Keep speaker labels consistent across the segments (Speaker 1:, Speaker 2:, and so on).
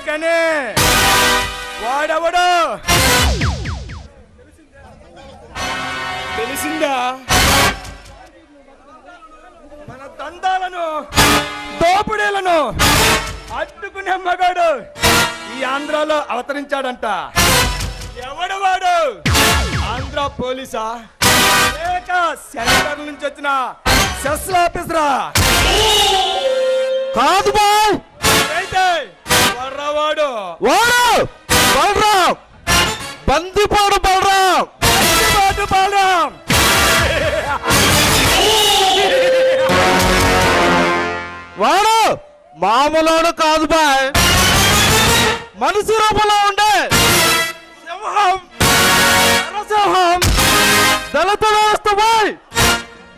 Speaker 1: కానీ వాడెవడు తెలిసిందా? మన దందాలను దోపిడీలను అడ్డుకునే మగాడు ఈ ఆంధ్రాలో అవతరించాడంట. ఎవడు వాడు? ఆంధ్ర పోలీసా లేక సెంటర్ నుంచి వచ్చిన సెస్ల ఆఫీసరా?
Speaker 2: కాదు బాయ్,
Speaker 1: అయితే వాడు
Speaker 2: బలరాం, బందిపోడు బలరాం. వాడు మామూలు కాదు బాయ్, మనిషి రూపంలో ఉండే సింహం, నరసింహం, దళిత వ్యవస్థపై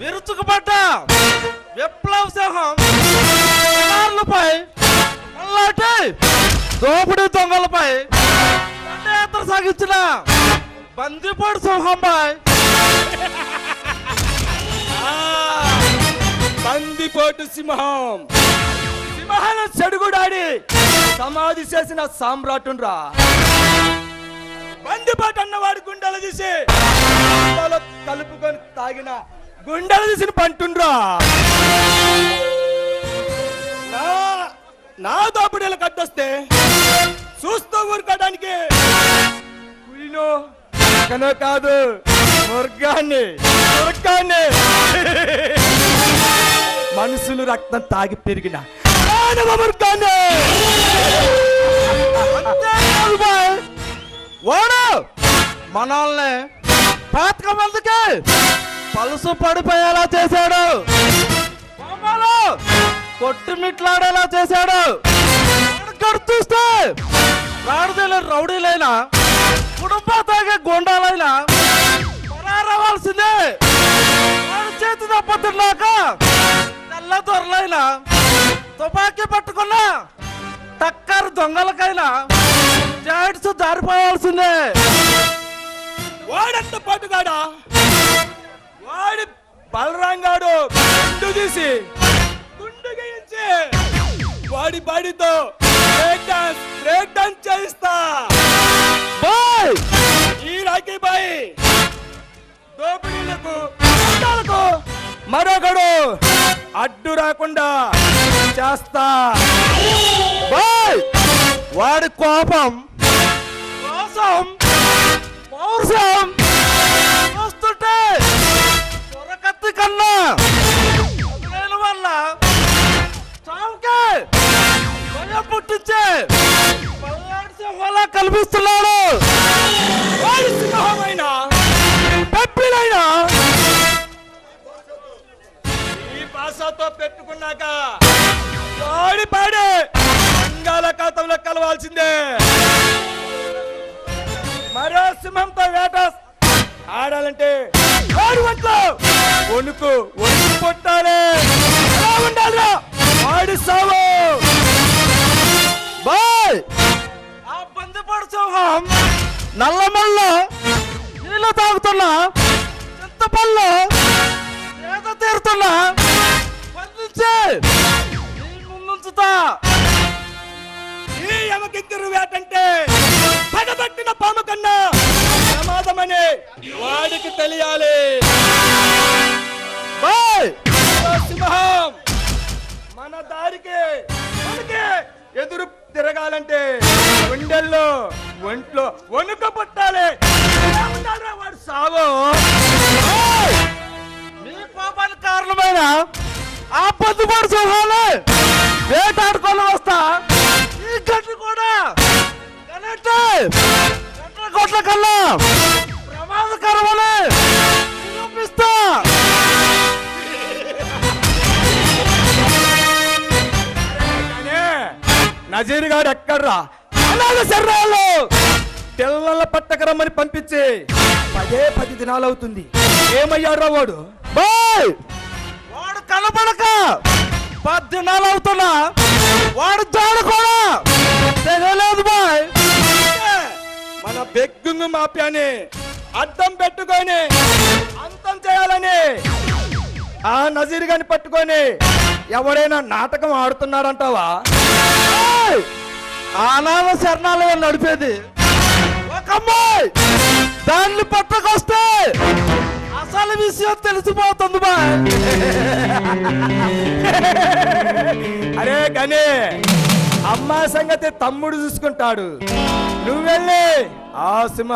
Speaker 2: విరుచుకుపడ్డ విప్లవ సింహం, పై మళ్ళాటి దోపిడీ దొంగలపై దండయాత్ర సాగించిన బందిపోడు సింహం బాయ్.
Speaker 1: బందిపోటు సింహం, సింహాలను చెడుగుడాడి సమాధి చేసిన సామ్రాటుండ్రా. బందిపోటు అన్నవాడు గుండెలు తీసి కలుపుకొని తాగిన గుండెలు తీసిన పంటుండ్రా. నా దోపిడీలకు అడ్డొస్తే చూస్తూ ఊరుకోవడానికి కనో కాదు ముర్గాన్ని మనుషులు రక్తం తాగి పెరిగిన ముర్గాన్ని.
Speaker 2: వాడు మనల్ని పాతక మందికి పలుసు పడిపోయేలా చేశాడు, బొమ్మలు కొట్టుమిట్లాడేలా చేశాడు. చూస్తే రాడుదేలే రౌడీలైనా కుటుంబ తాగే గొండాలైనా పరారవాల్సిందే. వాడు చేతి తప్పతున్నాక తెల్ల దొరలైనా తుపాకీ పట్టుకున్న టక్కరు దొంగలకైనా జాయిట్స్ జారిపోవాల్సిందే.
Speaker 1: వాడంత పట్టుగాడా? వాడి బలరాంగాడు గుండు తీసి గుండు గయించి వాడి బాడీతో బ్రేక్ డాన్స్ చేయిస్తా. ఈ రాకీ బాయ్ దోపిడీలకు మరొకడు అడ్డు రాకుండా చేస్తా.
Speaker 2: వాడి కోపం కోసం పౌరుషం చూస్తుంటే దొరకత్తి కన్నా వల్ల చావుకే భయం పుట్టించే పల్లాడి సింహంలా కల్పిస్తున్నాడు.
Speaker 1: వాడి సింహమైనా పెప్పిలైనా ఈ భాషతో పెట్టుకున్నాక వాడి పాడే బంగాళాఖాతంలో కలవాల్సిందే. మరో సింహంతో వేట ఆడాలంటే వాడి ఒంట్లో వణుకు పుట్టాలి. ఉండాలిరా వాడి సావు.
Speaker 2: ఆ బందిపోడు సింహం నల్లమల్ల నీళ్ళు తాగుతున్నా, చింతపళ్ళు ఏదో తీరుతున్నా బంధించి ముందుంచుతా.
Speaker 1: ఈ యమకింకరు వేటంటే పగబట్టిన పాము కన్నా ప్రమాదమని వాడికి తెలియాలి. సింహం మన దారికి మనకి ఎదురు తిరగాలంటే గుండెల్లో ఒంట్లో వణుకు పుట్టాలి. వాడు సావు.
Speaker 2: మీ పాపానికి కారణమైన ఆ పొద్దుపాటు సింహాలు వేటాడుకొని వస్తా. ఈ గంటలు కూడా కోట్ల కన్నా ప్రమాదకరమని నిరూపిస్తా.
Speaker 1: నజీర్ గారు ఎక్కడ్రా? అనాథ శర్రాలు పిల్లల పట్టకరమ్మని పంపించి 10 దినాలు అవుతుంది. ఏమయ్యాడ్రా వాడు?
Speaker 2: వాడు కనపడక 10 దినాలు అవుతున్నా వాడు జాడ కూడా తెలియలేదు బాయ్.
Speaker 1: మన బెగ్గుంగు మాఫియాని అడ్డం పెట్టుకొని అంతం చేయాలని ఆ నజీర్ గారిని పట్టుకొని ఎవరైనా నాటకం ఆడుతున్నాడంటావా?
Speaker 2: ఆనాద శరణాలయం నడిపేది ఒక అమ్మాయి. దాన్ని పట్టకొస్తే అసలు విషయం తెలిసిపోతుంది బాయ్.
Speaker 1: అరే కానీ అమ్మ సంగతి తమ్ముడు చూసుకుంటాడు. నువ్వు వెళ్ళి ఆ సింహ